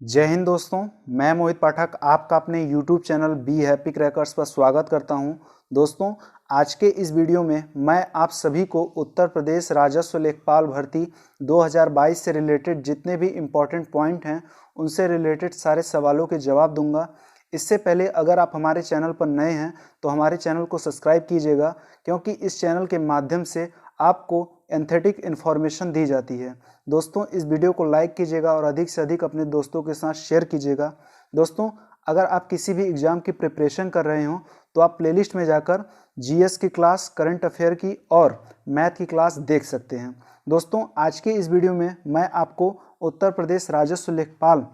जय हिंद दोस्तों। मैं मोहित पाठक आपका अपने YouTube channel be happy crackers पर स्वागत करता हूं। दोस्तों, आज के इस वीडियो में मैं आप सभी को उत्तर प्रदेश राजस्व लेखपाल भर्ती 2022 से रिलेटेड जितने भी इम्पोर्टेंट पॉइंट हैं उनसे रिलेटेड सारे सवालों के जवाब दूंगा। इससे पहले अगर आप हमारे चैनल पर नए हैं तो हमारे चैनल को सब्सक्राइब कीजिएगा, क्योंकि इस चैनल के माध्यम से आपको एंथेटिक इन्फॉर्मेशन दी जाती है। दोस्तों, इस वीडियो को लाइक कीजिएगा और अधिक से अधिक अपने दोस्तों के साथ शेयर कीजिएगा। दोस्तों, अगर आप किसी भी एग्जाम की प्रिपरेशन कर रहे हो तो आप प्लेलिस्ट में जाकर जीएस की क्लास, करंट अफेयर की और मैथ की क्लास देख सकते हैं। दोस्तों, आज के इस वीडियो में मैं आपको उत्तर प्रदेश राजस्व लेखपाल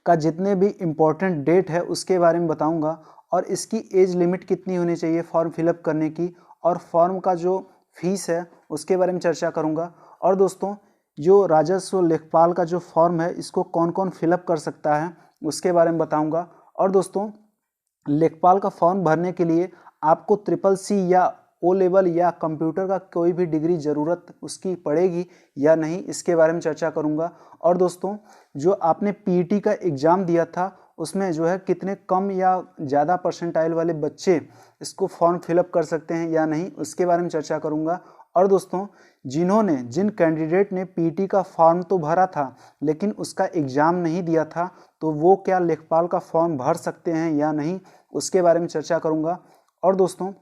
का जितने भी इम्पोर्टेंट डेट है उसके बारे में बताऊंगा और इसकी एज लिमिट कितनी होनी चाहिए फॉर्म फिलअप करने की, और फॉर्म का जो फीस है उसके बारे में चर्चा करूंगा। और दोस्तों, जो राजस्व लेखपाल का जो फॉर्म है इसको कौन कौन फिलअप कर सकता है उसके बारे में बताऊंगा। और दोस्तों, लेखपाल का फॉर्म भरने के लिए आपको CCC या ओ लेवल या कंप्यूटर का कोई भी डिग्री ज़रूरत उसकी पड़ेगी या नहीं, इसके बारे में चर्चा करूंगा। और दोस्तों, जो आपने पीईटी का एग्ज़ाम दिया था उसमें जो है कितने कम या ज़्यादा परसेंटाइल वाले बच्चे इसको फॉर्म फिलअप कर सकते हैं या नहीं, उसके बारे में चर्चा करूंगा। और दोस्तों, जिन कैंडिडेट ने पीईटी का फॉर्म तो भरा था लेकिन उसका एग्ज़ाम नहीं दिया था, तो वो क्या लेखपाल का फॉर्म भर सकते हैं या नहीं, उसके बारे में चर्चा करूंगा। और दोस्तों,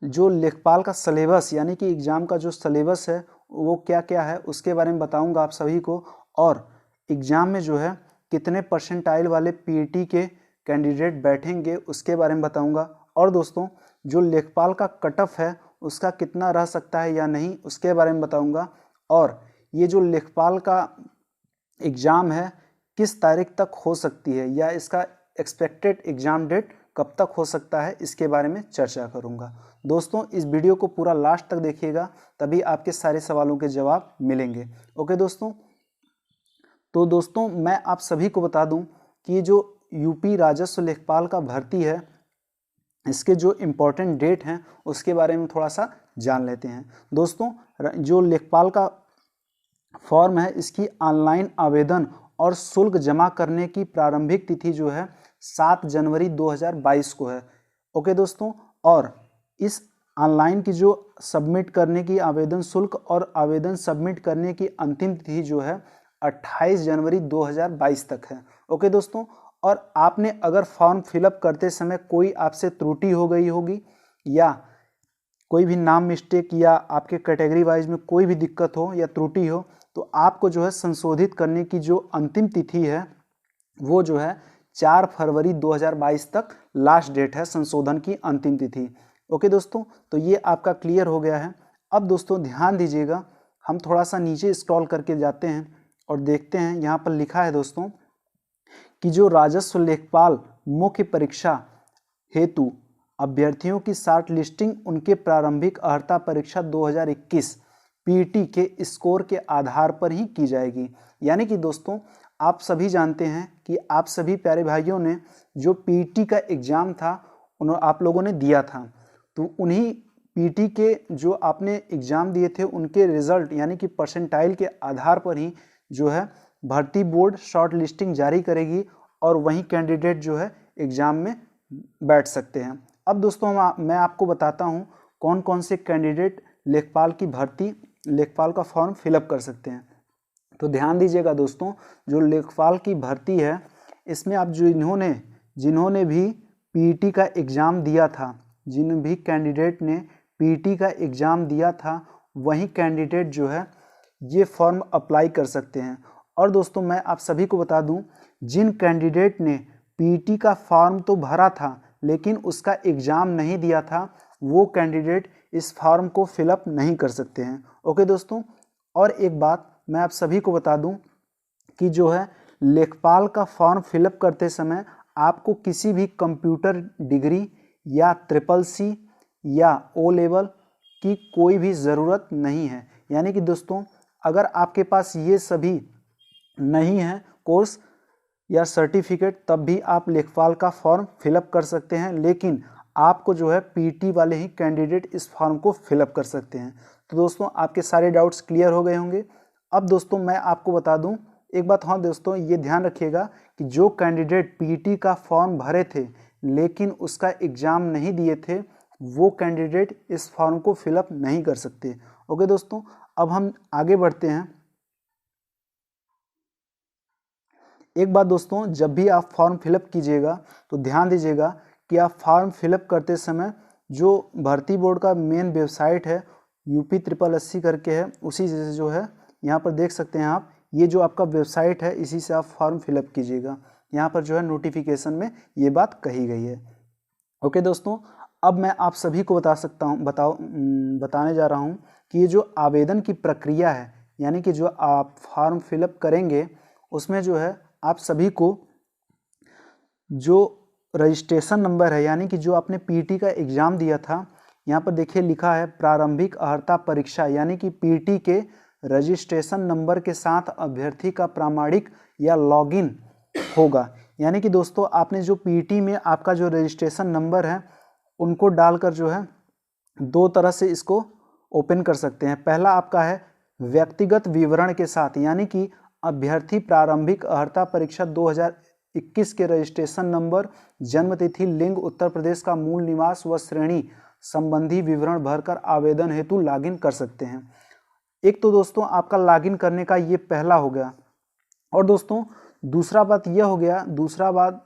जो लेखपाल का सिलेबस यानी कि एग्ज़ाम का जो सिलेबस है वो क्या क्या है उसके बारे में बताऊंगा आप सभी को। और एग्ज़ाम में जो है कितने परसेंटाइल वाले पीईटी के कैंडिडेट बैठेंगे उसके बारे में बताऊंगा। और दोस्तों, जो लेखपाल का कट ऑफ है उसका कितना रह सकता है या नहीं उसके बारे में बताऊंगा। और ये जो लेखपाल का एग्ज़ाम है किस तारीख तक हो सकती है या इसका एक्सपेक्टेड एग्ज़ाम डेट कब तक हो सकता है, इसके बारे में चर्चा करूंगा। दोस्तों, इस वीडियो को पूरा लास्ट तक देखिएगा, तभी आपके सारे सवालों के जवाब मिलेंगे। ओके दोस्तों, तो दोस्तों मैं आप सभी को बता दूं कि जो यूपी राजस्व लेखपाल का भर्ती है इसके जो इम्पोर्टेंट डेट हैं उसके बारे में थोड़ा सा जान लेते हैं। दोस्तों, जो लेखपाल का फॉर्म है इसकी ऑनलाइन आवेदन और शुल्क जमा करने की प्रारंभिक तिथि जो है 7 जनवरी 2022 को है। ओके दोस्तों, और इस ऑनलाइन की जो सबमिट करने की आवेदन शुल्क और आवेदन सबमिट करने की अंतिम तिथि जो है 28 जनवरी 2022 तक है। ओके दोस्तों, और आपने अगर फॉर्म फिलअप करते समय कोई आपसे त्रुटि हो गई होगी या कोई भी नाम मिस्टेक या आपके कैटेगरी वाइज में कोई भी दिक्कत हो या त्रुटि हो, तो आपको जो है संशोधित करने की जो अंतिम तिथि है वो जो है 4 फरवरी 2022 तक लास्ट डेट है संशोधन की अंतिम तिथि। ओके दोस्तों, तो ये आपका क्लियर हो गया है। अब दोस्तों ध्यान दीजिएगा, हम थोड़ा सा नीचे स्क्रॉल करके जाते हैं और देखते हैं यहाँ पर लिखा है दोस्तों कि जो राजस्व लेखपाल मुख्य परीक्षा हेतु अभ्यर्थियों की शॉर्ट लिस्टिंग उनके प्रारंभिक अर्हता परीक्षा 2021 पीईटी के स्कोर के आधार पर ही की जाएगी। यानी कि दोस्तों, आप सभी जानते हैं कि आप सभी प्यारे भाइयों ने जो पीईटी का एग्ज़ाम था आप लोगों ने दिया था, तो उन्हीं पीईटी के जो आपने एग्ज़ाम दिए थे उनके रिजल्ट यानी कि परसेंटाइल के आधार पर ही जो है भर्ती बोर्ड शॉर्ट लिस्टिंग जारी करेगी और वहीं कैंडिडेट जो है एग्ज़ाम में बैठ सकते हैं। अब दोस्तों, मैं आपको बताता हूं कौन कौन से कैंडिडेट लेखपाल की भर्ती, लेखपाल का फॉर्म फिलअप कर सकते हैं। तो ध्यान दीजिएगा दोस्तों, जो लेखपाल की भर्ती है इसमें आप जिन्होंने भी पीईटी का एग्ज़ाम दिया था, जिन भी कैंडिडेट ने पीईटी का एग्ज़ाम दिया था वही कैंडिडेट जो है ये फॉर्म अप्लाई कर सकते हैं। और दोस्तों, मैं आप सभी को बता दूं, जिन कैंडिडेट ने पीईटी का फॉर्म तो भरा था लेकिन उसका एग्ज़ाम नहीं दिया था वो कैंडिडेट इस फॉर्म को फिलअप नहीं कर सकते हैं। ओके दोस्तों, और एक बात मैं आप सभी को बता दूं कि जो है लेखपाल का फॉर्म फिलअप करते समय आपको किसी भी कंप्यूटर डिग्री या CCC या ओ लेवल की कोई भी ज़रूरत नहीं है। यानी कि दोस्तों, अगर आपके पास ये सभी नहीं है कोर्स या सर्टिफिकेट तब भी आप लेखपाल का फॉर्म फिलअप कर सकते हैं, लेकिन आपको जो है पीईटी वाले ही कैंडिडेट इस फॉर्म को फिलअप कर सकते हैं। तो दोस्तों, आपके सारे डाउट्स क्लियर हो गए होंगे। अब दोस्तों मैं आपको बता दूं एक बात हाँ दोस्तों, ये ध्यान रखिएगा कि जो कैंडिडेट पीटी का फॉर्म भरे थे लेकिन उसका एग्ज़ाम नहीं दिए थे, वो कैंडिडेट इस फॉर्म को फिलअप नहीं कर सकते। ओके दोस्तों, अब हम आगे बढ़ते हैं। एक बात दोस्तों, जब भी आप फॉर्म फिलअप कीजिएगा तो ध्यान दीजिएगा कि आप फॉर्म फिलअप करते समय जो भर्ती बोर्ड का मेन वेबसाइट है UP-SSSC करके है, उसी से जो है यहाँ पर देख सकते हैं आप, ये जो आपका वेबसाइट है इसी से आप फॉर्म फिलअप कीजिएगा। यहाँ पर जो है नोटिफिकेशन में ये बात कही गई है। ओके दोस्तों, अब मैं आप सभी को बताने जा रहा हूँ कि ये जो आवेदन की प्रक्रिया है, यानी कि जो आप फॉर्म फिलअप करेंगे उसमें जो है आप सभी को जो रजिस्ट्रेशन नंबर है, यानी कि जो आपने पीटी का एग्ज़ाम दिया था, यहाँ पर देखिए लिखा है प्रारंभिक अर्हता परीक्षा, यानी कि पीटी के रजिस्ट्रेशन नंबर के साथ अभ्यर्थी का प्रामाणिक या लॉगिन होगा। यानी कि दोस्तों आपने जो पीटी में आपका जो रजिस्ट्रेशन नंबर है उनको डालकर जो है दो तरह से इसको ओपन कर सकते हैं। पहला आपका है व्यक्तिगत विवरण के साथ, यानी कि अभ्यर्थी प्रारंभिक अर्हता परीक्षा 2021 के रजिस्ट्रेशन नंबर, जन्म तिथि, लिंग, उत्तर प्रदेश का मूल निवास व श्रेणी संबंधी विवरण भरकर आवेदन हेतु लॉगिन कर सकते हैं। एक तो दोस्तों आपका लॉगिन करने का ये पहला हो गया। और दोस्तों दूसरा बात यह हो गया, दूसरा बात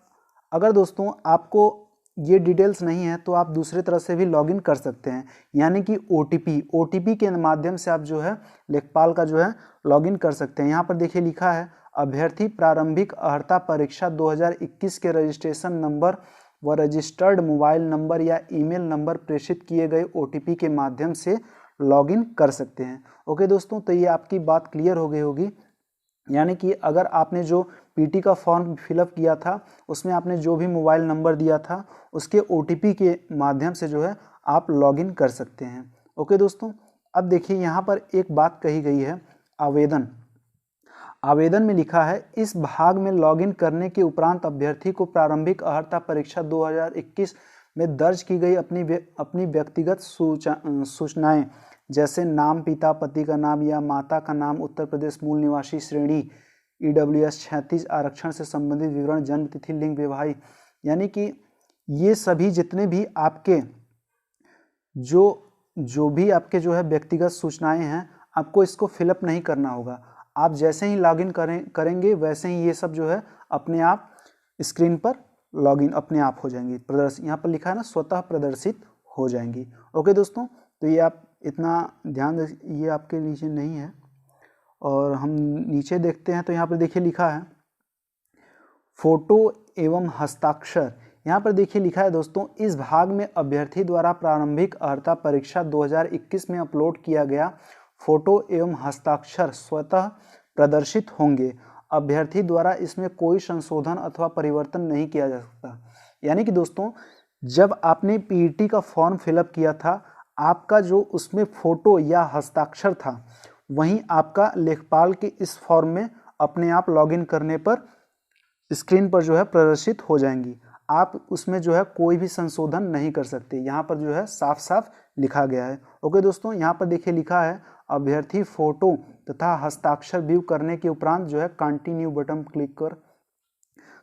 अगर दोस्तों आपको ये डिटेल्स नहीं है तो आप दूसरे तरह से भी लॉगिन कर सकते हैं, यानी कि ओटीपी के माध्यम से आप जो है लेखपाल का जो है लॉगिन कर सकते हैं। यहाँ पर देखिए लिखा है अभ्यर्थी प्रारंभिक अर्हता परीक्षा 2021 के रजिस्ट्रेशन नंबर व रजिस्टर्ड मोबाइल नंबर या ईमेल नंबर प्रेषित किए गए ओटीपी के माध्यम से लॉगिन कर सकते हैं। ओके दोस्तों, तो ये आपकी बात क्लियर हो गई होगी। यानी कि अगर आपने जो पीटी का फॉर्म फिलअप किया था उसमें आपने जो भी मोबाइल नंबर दिया था उसके ओटीपी के माध्यम से जो है आप लॉगिन कर सकते हैं। ओके दोस्तों, अब देखिए यहाँ पर एक बात कही गई है, आवेदन में लिखा है इस भाग में लॉगिन करने के उपरांत अभ्यर्थी को प्रारंभिक अर्हता परीक्षा 2021 में दर्ज की गई अपनी व्यक्तिगत सूचनाएं जैसे नाम, पिता पति का नाम या माता का नाम, उत्तर प्रदेश मूल निवासी, श्रेणी EWS 36, आरक्षण से संबंधित विवरण, जन्म तिथि, लिंग, वैवाहिक, यानी कि ये सभी जितने भी आपके जो भी आपके जो है व्यक्तिगत सूचनाएं हैं आपको इसको फिलअप नहीं करना होगा। आप जैसे ही लॉगिन करेंगे वैसे ही ये सब जो है अपने आप स्क्रीन पर लॉगिन अपने आप हो जाएंगी, प्रदर्शित, यहाँ पर लिखा है ना, स्वतः प्रदर्शित हो जाएंगी। ओके दोस्तों, तो ये आप इतना ध्यान, ये आपके नीचे नहीं है। और हम नीचे देखते हैं तो यहाँ पर देखिए लिखा है फोटो एवं हस्ताक्षर। यहाँ पर देखिए लिखा है दोस्तों इस भाग में अभ्यर्थी द्वारा प्रारंभिक अर्हता परीक्षा 2021 में अपलोड किया गया फोटो एवं हस्ताक्षर स्वतः प्रदर्शित होंगे। अभ्यर्थी द्वारा इसमें कोई संशोधन अथवा परिवर्तन नहीं किया जा सकता। यानी कि दोस्तों जब आपने पीईटी का फॉर्म फिलअप किया था आपका जो उसमें फोटो या हस्ताक्षर था वहीं आपका लेखपाल के इस फॉर्म में अपने आप लॉगिन करने पर स्क्रीन पर जो है प्रदर्शित हो जाएंगी। आप उसमें जो है कोई भी संशोधन नहीं कर सकते, यहाँ पर जो है साफ साफ लिखा गया है। ओके दोस्तों, यहाँ पर देखिए लिखा है अभ्यर्थी फोटो तथा हस्ताक्षर व्यू करने के उपरांत जो है कंटिन्यू बटन क्लिक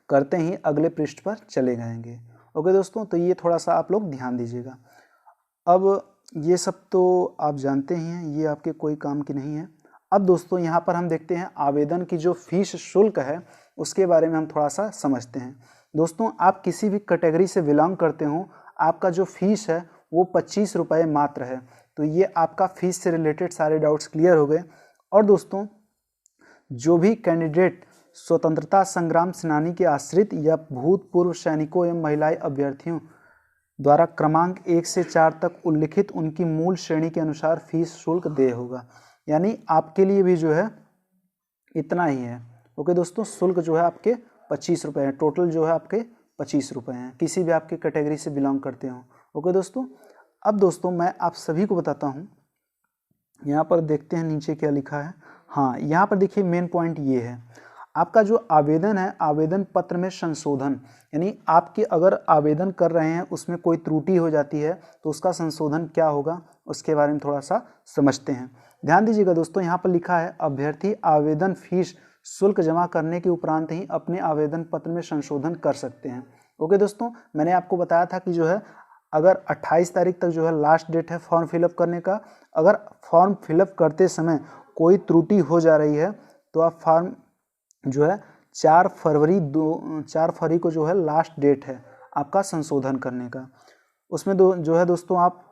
करते ही अगले पृष्ठ पर चले जाएंगे। ओके दोस्तों, तो ये थोड़ा सा आप लोग ध्यान दीजिएगा। अब ये सब तो आप जानते ही हैं, ये आपके कोई काम की नहीं है। अब दोस्तों यहाँ पर हम देखते हैं आवेदन की जो फीस शुल्क है उसके बारे में हम थोड़ा सा समझते हैं। दोस्तों आप किसी भी कैटेगरी से बिलोंग करते हो, आपका जो फीस है वो 25 रुपये मात्र है। तो ये आपका फीस से रिलेटेड सारे डाउट्स क्लियर हो गए। और दोस्तों जो भी कैंडिडेट स्वतंत्रता संग्राम सेनानी के आश्रित या भूतपूर्व सैनिकों एवं महिलाएं अभ्यर्थियों द्वारा क्रमांक 1 से 4 तक उल्लिखित उनकी मूल श्रेणी के अनुसार फीस शुल्क देय होगा। यानी आपके लिए भी जो है इतना ही है। ओके दोस्तों, शुल्क जो है आपके 25 रुपये हैं, टोटल जो है आपके 25 रुपये हैं, किसी भी आपके कैटेगरी से बिलोंग करते हो। ओके दोस्तों, अब दोस्तों मैं आप सभी को बताता हूँ, यहाँ पर देखते हैं नीचे क्या लिखा है। हाँ, यहाँ पर देखिए मेन पॉइंट ये है, आपका जो आवेदन है आवेदन पत्र में संशोधन, यानी आपके अगर आवेदन कर रहे हैं उसमें कोई त्रुटि हो जाती है तो उसका संशोधन क्या होगा उसके बारे में थोड़ा सा समझते हैं। ध्यान दीजिएगा दोस्तों, यहाँ पर लिखा है अभ्यर्थी आवेदन फीस शुल्क जमा करने के उपरांत ही अपने आवेदन पत्र में संशोधन कर सकते हैं। ओके दोस्तों, मैंने आपको बताया था कि जो है अगर 28 तारीख तक जो है लास्ट डेट है फॉर्म फिलअप करने का। अगर फॉर्म फिलअप करते समय कोई त्रुटि हो जा रही है तो आप फॉर्म जो है 4 फरवरी को जो है लास्ट डेट है आपका संशोधन करने का। उसमें जो है दोस्तों आप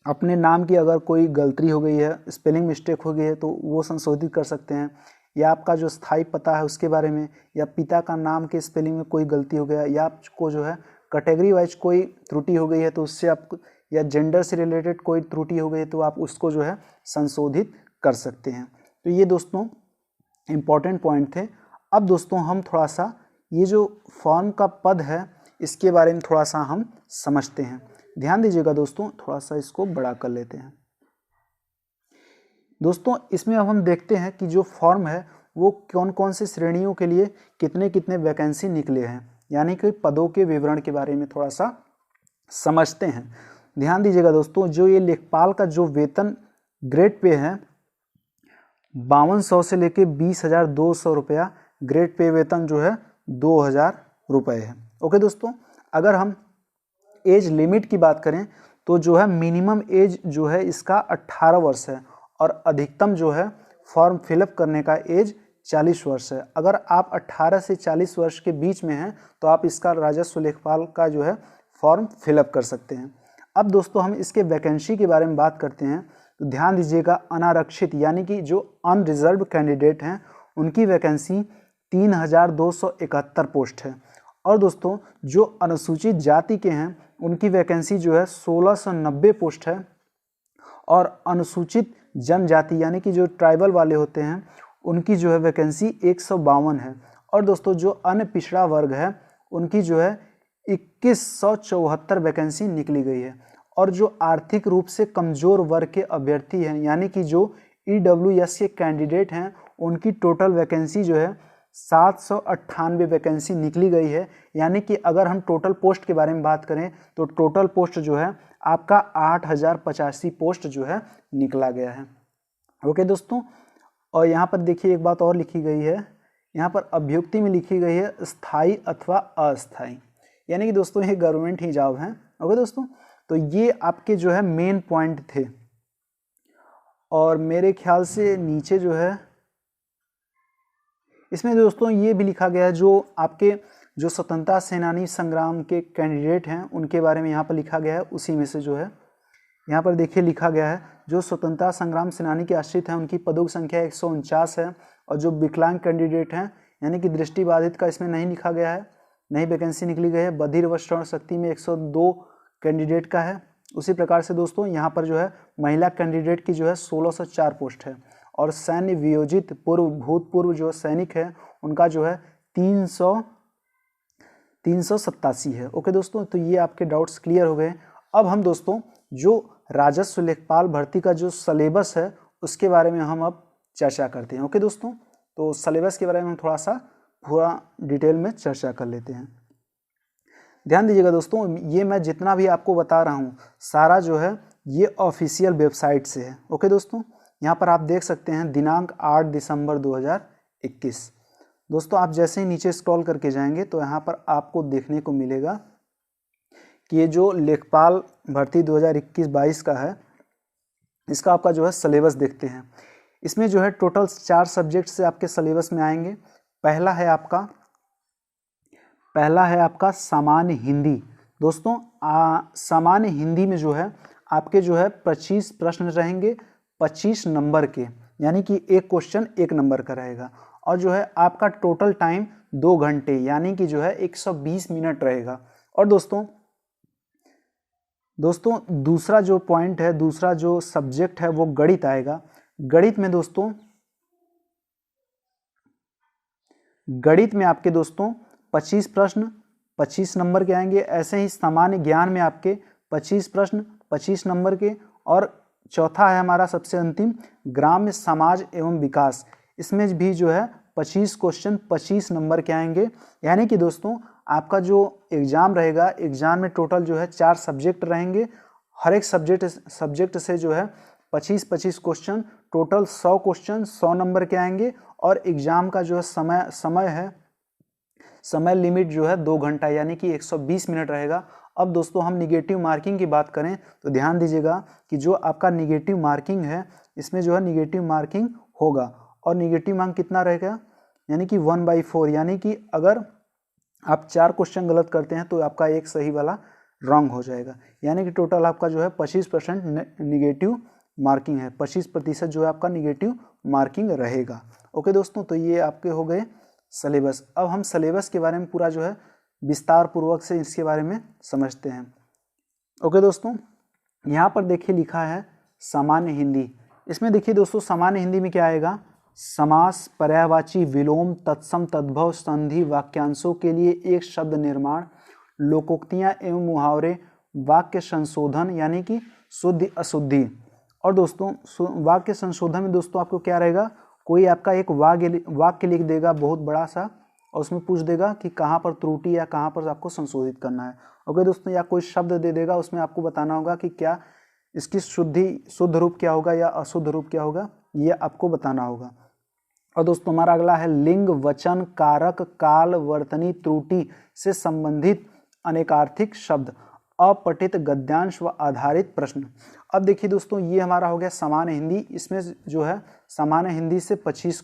अपने नाम की अगर कोई गलती हो गई है, स्पेलिंग मिस्टेक हो गई है तो वो संशोधित कर सकते हैं, या आपका जो स्थायी पता है उसके बारे में, या पिता का नाम के स्पेलिंग में कोई गलती हो गया, या आपको जो है कैटेगरी वाइज कोई त्रुटि हो गई है तो उससे आप, या जेंडर से रिलेटेड कोई त्रुटि हो गई है तो आप उसको जो है संशोधित कर सकते हैं। तो ये दोस्तों इम्पॉर्टेंट पॉइंट थे। अब दोस्तों हम थोड़ा सा ये जो फॉर्म का पद है इसके बारे में थोड़ा सा हम समझते हैं। ध्यान दीजिएगा दोस्तों, थोड़ा सा इसको बड़ा कर लेते हैं। दोस्तों इसमें अब हम देखते हैं कि जो फॉर्म है वो कौन कौन से श्रेणियों के लिए कितने कितने वैकेंसी निकले हैं, यानी कि पदों के विवरण के बारे में थोड़ा सा समझते हैं। ध्यान दीजिएगा दोस्तों, जो ये लेखपाल का जो वेतन ग्रेड पे है 5200 से लेके 20,200 रुपया ग्रेड पे वेतन जो है 2,000 रुपये है। ओके दोस्तों, अगर हम एज लिमिट की बात करें तो जो है मिनिमम एज जो है इसका 18 वर्ष है और अधिकतम जो है फॉर्म फिलअप करने का एज 40 वर्ष है। अगर आप 18 से 40 वर्ष के बीच में हैं तो आप इसका राजस्व लेखपाल का जो है फॉर्म फिलअप कर सकते हैं। अब दोस्तों हम इसके वैकेंसी के बारे में बात करते हैं तो ध्यान दीजिएगा, अनारक्षित यानी कि जो अनरिजर्व कैंडिडेट हैं उनकी वैकेंसी 3,271 पोस्ट है। और दोस्तों जो अनुसूचित जाति के हैं उनकी वैकेंसी जो है 1,690 पोस्ट है। और अनुसूचित जनजाति यानी कि जो ट्राइबल वाले होते हैं उनकी जो है वैकेंसी 152 है। और दोस्तों जो अन्य पिछड़ा वर्ग है उनकी जो है 2174 वैकेंसी निकली गई है। और जो आर्थिक रूप से कमजोर वर्ग के अभ्यर्थी हैं यानी कि जो EWS के कैंडिडेट हैं उनकी टोटल वैकेंसी जो है 798 वैकेंसी निकली गई है। यानी कि अगर हम टोटल पोस्ट के बारे में बात करें तो टोटल पोस्ट जो है आपका 8,085 पोस्ट जो है निकला गया है। ओके दोस्तों, और यहाँ पर देखिए एक बात और लिखी गई है, यहाँ पर अभ्युक्ति में लिखी गई है स्थायी अथवा अस्थायी, यानी कि दोस्तों ये गवर्नमेंट ही जॉब है। ओके दोस्तों, तो ये आपके जो है मेन पॉइंट थे। और मेरे ख्याल से नीचे जो है इसमें दोस्तों ये भी लिखा गया है जो आपके जो स्वतंत्रता सेनानी संग्राम के कैंडिडेट हैं उनके बारे में यहाँ पर लिखा गया है। उसी में से जो है यहाँ पर देखिए लिखा गया है जो स्वतंत्रता संग्राम सेनानी के आश्रित हैं उनकी पदों की संख्या 149 है। और जो विकलांग कैंडिडेट हैं यानी कि दृष्टिबाधित का इसमें नहीं लिखा गया है, नई वैकेंसी निकली गई है। बधिर व श्रवण शक्ति में 102 कैंडिडेट का है। उसी प्रकार से दोस्तों यहाँ पर जो है महिला कैंडिडेट की जो है 1604 पोस्ट है। और सैन्य वियोजित भूतपूर्व जो सैनिक है उनका जो है 387 है। ओके दोस्तों, तो ये आपके डाउट्स क्लियर हो गए। अब हम दोस्तों जो राजस्व लेखपाल भर्ती का जो सिलेबस है उसके बारे में हम अब चर्चा करते हैं। ओके दोस्तों, तो सिलेबस के बारे में हम थोड़ा सा पूरा डिटेल में चर्चा कर लेते हैं। ध्यान दीजिएगा दोस्तों, ये मैं जितना भी आपको बता रहा हूँ सारा जो है ये ऑफिशियल वेबसाइट से है। ओके दोस्तों, यहाँ पर आप देख सकते हैं दिनांक 8 दिसंबर 2021। दोस्तों आप जैसे ही नीचे स्क्रॉल करके जाएंगे तो यहाँ पर आपको देखने को मिलेगा कि ये जो लेखपाल भर्ती 2021-22 का है इसका आपका जो है सिलेबस देखते हैं। इसमें जो है टोटल 4 सब्जेक्ट से आपके सिलेबस में आएंगे। पहला है आपका सामान्य हिंदी। दोस्तों सामान्य हिंदी में जो है आपके जो है 25 प्रश्न रहेंगे 25 नंबर के, यानी कि एक क्वेश्चन 1 नंबर का रहेगा। और जो है आपका टोटल टाइम 2 घंटे यानी कि जो है 120 मिनट रहेगा। और दोस्तों दूसरा जो पॉइंट है, दूसरा जो सब्जेक्ट है वो गणित आएगा। गणित में दोस्तों आपके दोस्तों 25 प्रश्न 25 नंबर के आएंगे। ऐसे ही सामान्य ज्ञान में आपके 25 प्रश्न 25 नंबर के। और चौथा है हमारा सबसे अंतिम ग्राम्य समाज एवं विकास। इसमें भी जो है 25 क्वेश्चन 25 नंबर के आएंगे। यानी कि दोस्तों आपका जो एग्जाम रहेगा, एग्जाम में टोटल जो है 4 सब्जेक्ट रहेंगे। हर एक सब्जेक्ट से जो है 25-25 क्वेश्चन, टोटल 100 क्वेश्चन, 100 नंबर के आएंगे। और एग्जाम का जो है समय लिमिट जो है 2 घंटा यानी कि 120 मिनट रहेगा। अब दोस्तों हम निगेटिव मार्किंग की बात करें तो ध्यान दीजिएगा कि जो आपका निगेटिव मार्किंग है इसमें जो है निगेटिव मार्किंग होगा, और निगेटिव मार्क कितना रहेगा यानी कि 1/4, यानी कि अगर आप 4 क्वेश्चन गलत करते हैं तो आपका एक सही वाला रॉन्ग हो जाएगा, यानी कि टोटल आपका जो है 25% निगेटिव मार्किंग है, 25% जो है आपका निगेटिव मार्किंग रहेगा। ओके दोस्तों, तो ये आपके हो गए सिलेबस। अब हम सिलेबस के बारे में पूरा जो है विस्तार पूर्वक से इसके बारे में समझते हैं। ओके दोस्तों, यहाँ पर देखिए लिखा है सामान्य हिंदी। इसमें देखिए दोस्तों सामान्य हिंदी में क्या आएगा, समास, पर्यायवाची, विलोम, तत्सम, तद्भव, संधि, वाक्यांशों के लिए एक शब्द निर्माण, लोकोक्तियां एवं मुहावरे, वाक्य संशोधन यानी कि शुद्धि अशुद्धि। और दोस्तों वाक्य संशोधन में दोस्तों आपको क्या रहेगा, कोई आपका एक वाक्य लिख देगा बहुत बड़ा सा और उसमें पूछ देगा कि कहाँ पर त्रुटि या कहाँ पर आपको संशोधित करना है। ओके दोस्तों, या कोई शब्द दे देगा उसमें आपको बताना होगा कि क्या इसकी शुद्ध रूप क्या होगा या अशुद्ध रूप क्या होगा, ये आपको बताना होगा। और दोस्तों हमारा अगला है लिंग, वचन, कारक, काल, वर्तनी, त्रुटि से संबंधित अनेकार्थिक शब्द, अपठित गद्यांश व आधारित प्रश्न। अब देखिए दोस्तों ये हमारा हो गया सामान्य हिंदी। इसमें जो है सामान्य हिंदी से 25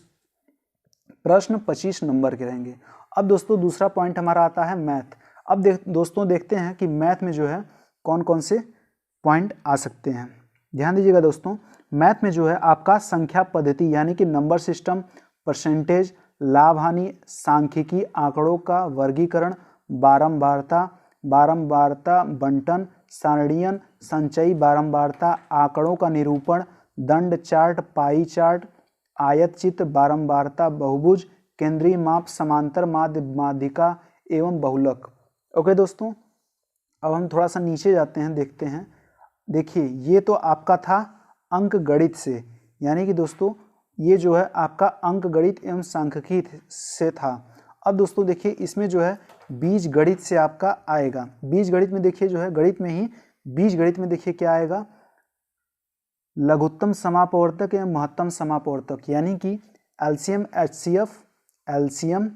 प्रश्न 25 नंबर के रहेंगे। अब दोस्तों दूसरा पॉइंट हमारा आता है मैथ। अब दोस्तों देखते हैं कि मैथ में जो है कौन कौन से पॉइंट आ सकते हैं। ध्यान दीजिएगा दोस्तों, मैथ में जो है आपका संख्या पद्धति यानी कि नंबर सिस्टम, परसेंटेज, लाभ हानि, सांख्यिकी, आंकड़ों का वर्गीकरण, बारंबारता बंटन, सारणीयन, संचयी बारंबारता, आंकड़ों का निरूपण, दंड चार्ट, पाई चार्ट, आयत चित्र, बारंबारता, बहुभुज, केंद्रीय माप, समांतर माध्य, माध्यिका एवं बहुलक। ओके दोस्तों, अब हम थोड़ा सा नीचे जाते हैं, देखते हैं। देखिए ये तो आपका था अंक गणित से, यानी कि दोस्तों ये जो है आपका अंक गणित एवं सांख्यिकी से था। अब दोस्तों देखिए इसमें जो है बीज गणित से आपका आएगा। बीज गणित में देखिए जो है गणित में ही बीज गणित में देखिए क्या आएगा, लघुत्तम समापवर्तक एवं महत्तम समापवर्तक, यानी कि एलसीएम एचसीएफ, एलसीएम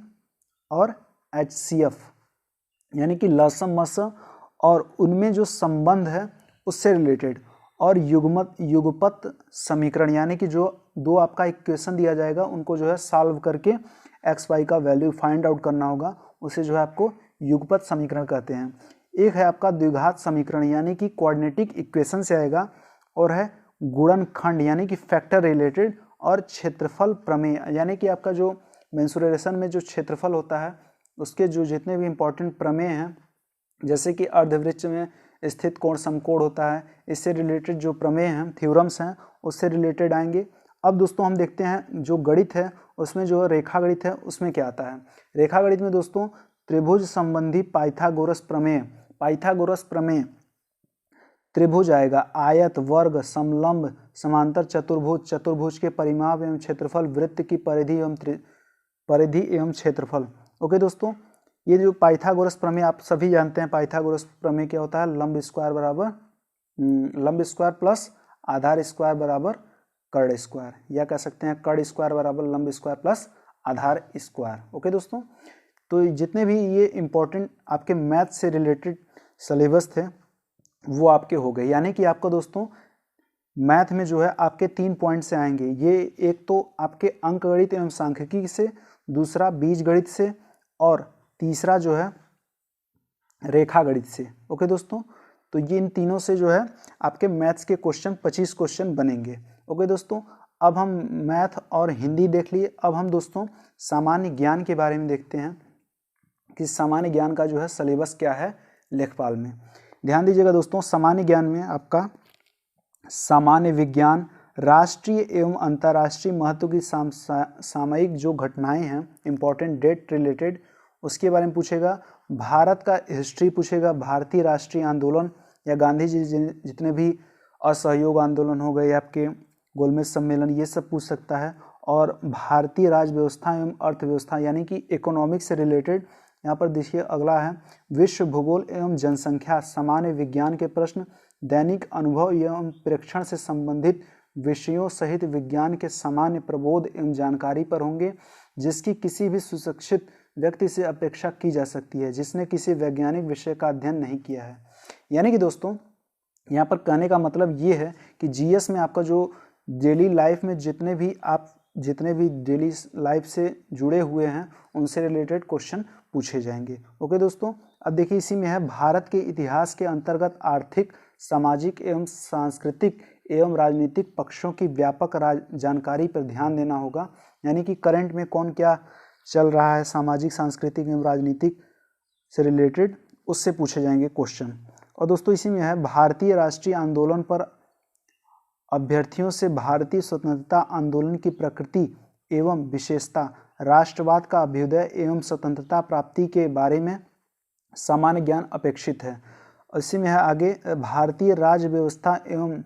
और एचसीएफ यानी कि लसम मस और उनमें जो संबंध है उससे रिलेटेड, और युगपत समीकरण यानी कि जो दो आपका इक्वेशन दिया जाएगा उनको जो है सॉल्व करके एक्स वाई का वैल्यू फाइंड आउट करना होगा, उसे जो है आपको युगपत समीकरण कहते हैं। एक है आपका द्विघात समीकरण यानी कि कोऑर्डिनेटिक इक्वेशन से आएगा, और है गुणनखंड यानी कि फैक्टर रिलेटेड, और क्षेत्रफल प्रमेय यानी कि आपका जो मेंसुरेशन में जो क्षेत्रफल होता है उसके जो जितने भी इंपॉर्टेंट प्रमेय हैं, जैसे कि अर्धवृत्त में स्थित कोण समकोण होता है, इससे रिलेटेड जो प्रमेय हैं, थ्योरम्स हैं, उससे रिलेटेड आएंगे। अब दोस्तों हम देखते हैं जो गणित है उसमें जो रेखा गणित है उसमें क्या आता है। रेखा गणित में दोस्तों त्रिभुज संबंधी पाइथागोरस प्रमेय, त्रिभुज आएगा, आयत, वर्ग, समलंब, समांतर चतुर्भुज, चतुर्भुज के परिमाप एवं क्षेत्रफल, वृत्त की परिधि एवं क्षेत्रफल। ओके दोस्तों, ये जो पाइथागोरस प्रमेय आप सभी जानते हैं, पाइथागोरस प्रमेय क्या होता है, लंब स्क्वायर प्लस आधार स्क्वायर बराबर कर्ण स्क्वायर, या कह सकते हैं कर्ण स्क्वायर बराबर लंब स्क्वायर प्लस आधार स्क्वायर। ओके दोस्तों, तो जितने भी ये इंपॉर्टेंट आपके मैथ से रिलेटेड सिलेबस थे वो आपके हो गए, यानी कि आपको दोस्तों मैथ में जो है आपके 3 पॉइंट से आएंगे। ये एक तो आपके अंक गणित एवं सांख्यिकी से, दूसरा बीज गणित से, और तीसरा जो है रेखा गणित से। ओके दोस्तों, तो ये इन तीनों से जो है आपके मैथ्स के क्वेश्चन 25 क्वेश्चन बनेंगे। ओके दोस्तों, अब हम मैथ और हिंदी देख लिए। अब हम दोस्तों सामान्य ज्ञान के बारे में देखते हैं कि सामान्य ज्ञान का जो है सिलेबस क्या है लेखपाल में। ध्यान दीजिएगा दोस्तों, सामान्य ज्ञान में आपका सामान्य विज्ञान, राष्ट्रीय एवं अंतर्राष्ट्रीय महत्व की सामयिक जो घटनाएं हैं, इंपॉर्टेंट डेट रिलेटेड, उसके बारे में पूछेगा। भारत का हिस्ट्री पूछेगा, भारतीय राष्ट्रीय आंदोलन या गांधी जी जितने भी असहयोग आंदोलन हो गए, आपके गोलमेज सम्मेलन, ये सब पूछ सकता है। और भारतीय राज व्यवस्था एवं अर्थव्यवस्था यानी कि इकोनॉमिक से रिलेटेड। यहाँ पर देखिए अगला है विश्व भूगोल एवं जनसंख्या, सामान्य विज्ञान के प्रश्न, दैनिक अनुभव एवं प्रेक्षण से संबंधित विषयों सहित विज्ञान के सामान्य प्रबोध एवं जानकारी पर होंगे, जिसकी किसी भी सुशिक्षित व्यक्ति से अपेक्षा की जा सकती है जिसने किसी वैज्ञानिक विषय का अध्ययन नहीं किया है। यानी कि दोस्तों यहाँ पर कहने का मतलब ये है कि जीएस में आपका जो डेली लाइफ में जितने भी डेली लाइफ से जुड़े हुए हैं उनसे रिलेटेड क्वेश्चन पूछे जाएंगे। ओके दोस्तों, अब देखिए इसी में है भारत के इतिहास के अंतर्गत आर्थिक, सामाजिक एवं सांस्कृतिक एवं राजनीतिक पक्षों की व्यापक जानकारी पर ध्यान देना होगा। यानी कि करंट में कौन क्या चल रहा है सामाजिक, सांस्कृतिक एवं राजनीतिक से रिलेटेड, उससे पूछे जाएंगे क्वेश्चन। और दोस्तों इसी में है भारतीय राष्ट्रीय आंदोलन पर अभ्यर्थियों से भारतीय स्वतंत्रता आंदोलन की प्रकृति एवं विशेषता, राष्ट्रवाद का अभ्युदय एवं स्वतंत्रता प्राप्ति के बारे में सामान्य ज्ञान अपेक्षित है। इसी में है आगे भारतीय राज्य व्यवस्था एवं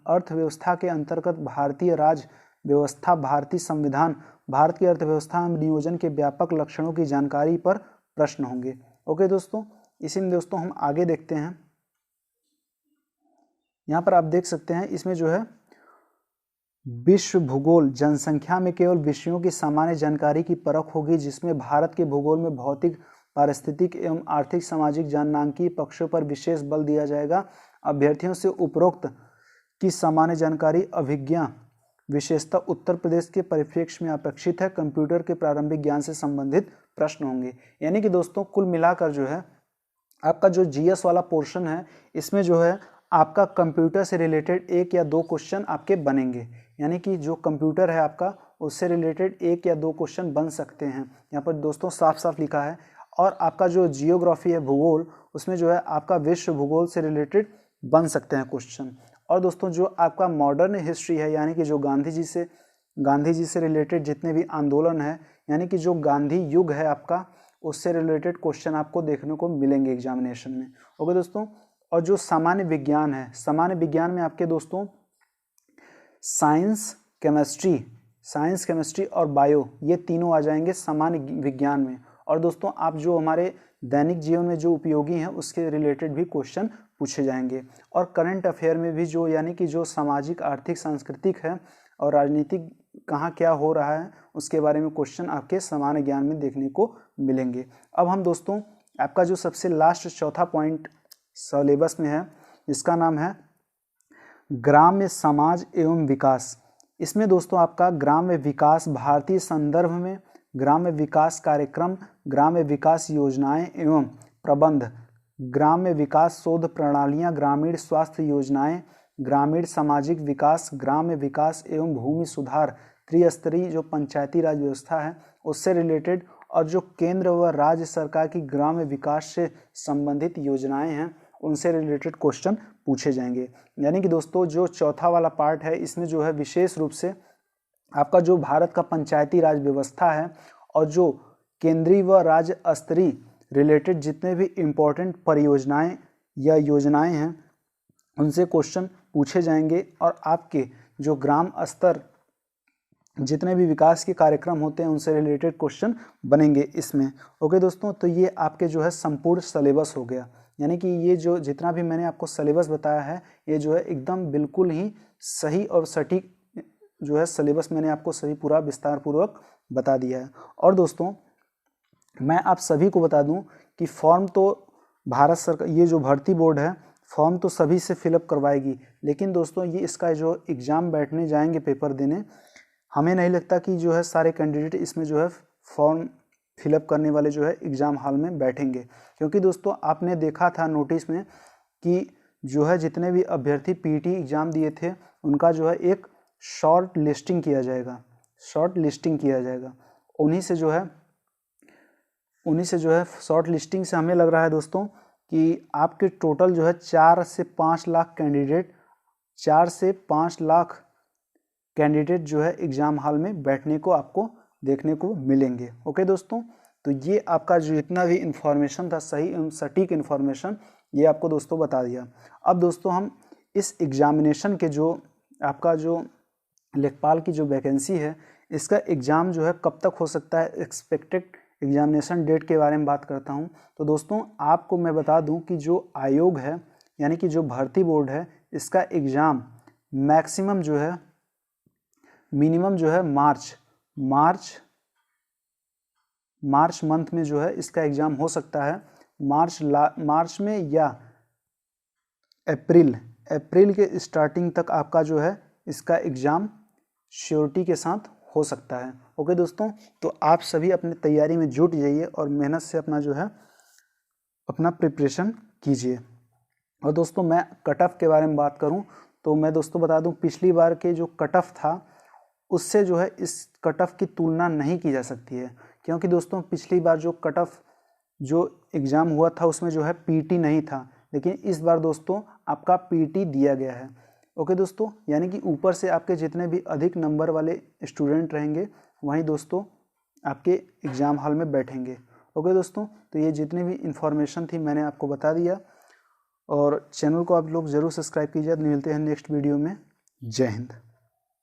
अर्थव्यवस्था के अंतर्गत भारतीय राज्य व्यवस्था, भारतीय संविधान, भारत की अर्थव्यवस्था एवं नियोजन के व्यापक लक्षणों की जानकारी पर प्रश्न होंगे। ओके दोस्तों, इसी में दोस्तों हम आगे देखते हैं। यहाँ पर आप देख सकते हैं इसमें जो है विश्व भूगोल, जनसंख्या में केवल विषयों की सामान्य जानकारी की परख होगी, जिसमें भारत के भूगोल में भौतिक, पारिस्थितिक एवं आर्थिक सामाजिक जाननांकीय पक्षों पर विशेष बल दिया जाएगा। अभ्यर्थियों से उपरोक्त की सामान्य जानकारी अभिज्ञा विशेषता उत्तर प्रदेश के परिप्रेक्ष्य में अपेक्षित है। कंप्यूटर के प्रारंभिक ज्ञान से संबंधित प्रश्न होंगे। यानी कि दोस्तों कुल मिलाकर जो है आपका जो जीएस वाला पोर्शन है इसमें जो है आपका कंप्यूटर से रिलेटेड 1 या 2 क्वेश्चन आपके बनेंगे। यानी कि जो कंप्यूटर है आपका उससे रिलेटेड 1 या 2 क्वेश्चन बन सकते हैं। यहाँ पर दोस्तों साफ साफ लिखा है। और आपका जो जियोग्राफी है, भूगोल, उसमें जो है आपका विश्व भूगोल से रिलेटेड बन सकते हैं क्वेश्चन। और दोस्तों जो आपका मॉडर्न हिस्ट्री है, यानी कि जो गांधी जी से रिलेटेड जितने भी आंदोलन है, यानी कि जो गांधी युग है आपका, उससे रिलेटेड क्वेश्चन आपको देखने को मिलेंगे एग्जामिनेशन में। ओके दोस्तों, और जो सामान्य विज्ञान है, सामान्य विज्ञान में आपके दोस्तों साइंस, केमिस्ट्री और बायो, ये तीनों आ जाएंगे सामान्य विज्ञान में। और दोस्तों आप जो हमारे दैनिक जीवन में जो उपयोगी हैं उसके रिलेटेड भी क्वेश्चन पूछे जाएंगे। और करंट अफेयर में भी जो यानी कि जो सामाजिक, आर्थिक, सांस्कृतिक है और राजनीतिक कहाँ क्या हो रहा है उसके बारे में क्वेश्चन आपके सामान्य ज्ञान में देखने को मिलेंगे। अब हम दोस्तों आपका जो सबसे लास्ट चौथा पॉइंट सिलेबस में है, इसका नाम है ग्राम्य समाज एवं विकास। इसमें दोस्तों आपका ग्राम्य विकास भारतीय संदर्भ में, ग्राम्य विकास कार्यक्रम, ग्राम्य विकास योजनाएं एवं प्रबंध, ग्राम्य विकास शोध प्रणालियां, ग्रामीण स्वास्थ्य योजनाएं, ग्रामीण सामाजिक विकास, ग्राम्य विकास एवं भूमि सुधार, त्रिस्तरीय जो पंचायती राज व्यवस्था है उससे रिलेटेड, और जो केंद्र व राज्य सरकार की ग्राम्य विकास से संबंधित योजनाएं हैं उनसे रिलेटेड क्वेश्चन पूछे जाएंगे। यानी कि दोस्तों जो चौथा वाला पार्ट है इसमें जो है विशेष रूप से आपका जो भारत का पंचायती राज व्यवस्था है और जो केंद्रीय व राज्य स्तरीय रिलेटेड जितने भी इम्पोर्टेंट परियोजनाएं या योजनाएं हैं उनसे क्वेश्चन पूछे जाएंगे। और आपके जो ग्राम स्तर जितने भी विकास के कार्यक्रम होते हैं उनसे रिलेटेड क्वेश्चन बनेंगे इसमें। ओके दोस्तों, तो ये आपके जो है संपूर्ण सिलेबस हो गया। यानी कि ये जो जितना भी मैंने आपको सिलेबस बताया है ये जो है एकदम बिल्कुल ही सही और सटीक जो है सिलेबस मैंने आपको सही पूरा विस्तार पूर्वक बता दिया है। और दोस्तों मैं आप सभी को बता दूं कि फॉर्म तो भारत सरकार, ये जो भर्ती बोर्ड है, फॉर्म तो सभी से फिलअप करवाएगी, लेकिन दोस्तों ये इसका जो एग्ज़ाम बैठने जाएंगे पेपर देने, हमें नहीं लगता कि जो है सारे कैंडिडेट इसमें जो है फॉर्म फिलअप करने वाले जो है एग्ज़ाम हॉल में बैठेंगे। क्योंकि दोस्तों आपने देखा था नोटिस में कि जो है जितने भी अभ्यर्थी पीटी एग्ज़ाम दिए थे उनका जो है एक शॉर्ट लिस्टिंग किया जाएगा। उन्हीं से जो है शॉर्ट लिस्टिंग से हमें लग रहा है दोस्तों कि आपके टोटल जो है 4 से 5 लाख कैंडिडेट जो है एग्ज़ाम हॉल में बैठने को आपको देखने को मिलेंगे। ओके दोस्तों, तो ये आपका जो जितना भी इन्फॉर्मेशन था, सही एवं सटीक इन्फॉर्मेशन, ये आपको दोस्तों बता दिया। अब दोस्तों हम इस एग्जामिनेशन के जो आपका जो लेखपाल की जो वैकेंसी है इसका एग्ज़ाम जो है कब तक हो सकता है, एक्सपेक्टेड एग्जामिनेशन डेट के बारे में बात करता हूँ। तो दोस्तों आपको मैं बता दूँ कि जो आयोग है यानी कि जो भर्ती बोर्ड है इसका एग्ज़ाम मैक्सिमम जो है, मिनिमम जो है मार्च मंथ में जो है इसका एग्ज़ाम हो सकता है, मार्च में या अप्रैल के स्टार्टिंग तक आपका जो है इसका एग्ज़ाम श्योरिटी के साथ हो सकता है। ओके दोस्तों, तो आप सभी अपनी तैयारी में जुट जाइए और मेहनत से अपना जो है अपना प्रिपरेशन कीजिए। और दोस्तों मैं कट ऑफ के बारे में बात करूं तो मैं दोस्तों बता दूं, पिछली बार के जो कट ऑफ था उससे जो है इस कट ऑफ की तुलना नहीं की जा सकती है, क्योंकि दोस्तों पिछली बार जो कट ऑफ जो एग्ज़ाम हुआ था उसमें जो है पीटी नहीं था, लेकिन इस बार दोस्तों आपका पीटी दिया गया है। ओके दोस्तों, यानी कि ऊपर से आपके जितने भी अधिक नंबर वाले स्टूडेंट रहेंगे वहीं दोस्तों आपके एग्ज़ाम हॉल में बैठेंगे। ओके दोस्तों, तो ये जितनी भी इन्फॉर्मेशन थी मैंने आपको बता दिया, और चैनल को आप लोग ज़रूर सब्सक्राइब कीजिए। मिलते हैं नेक्स्ट वीडियो में। जय हिंद।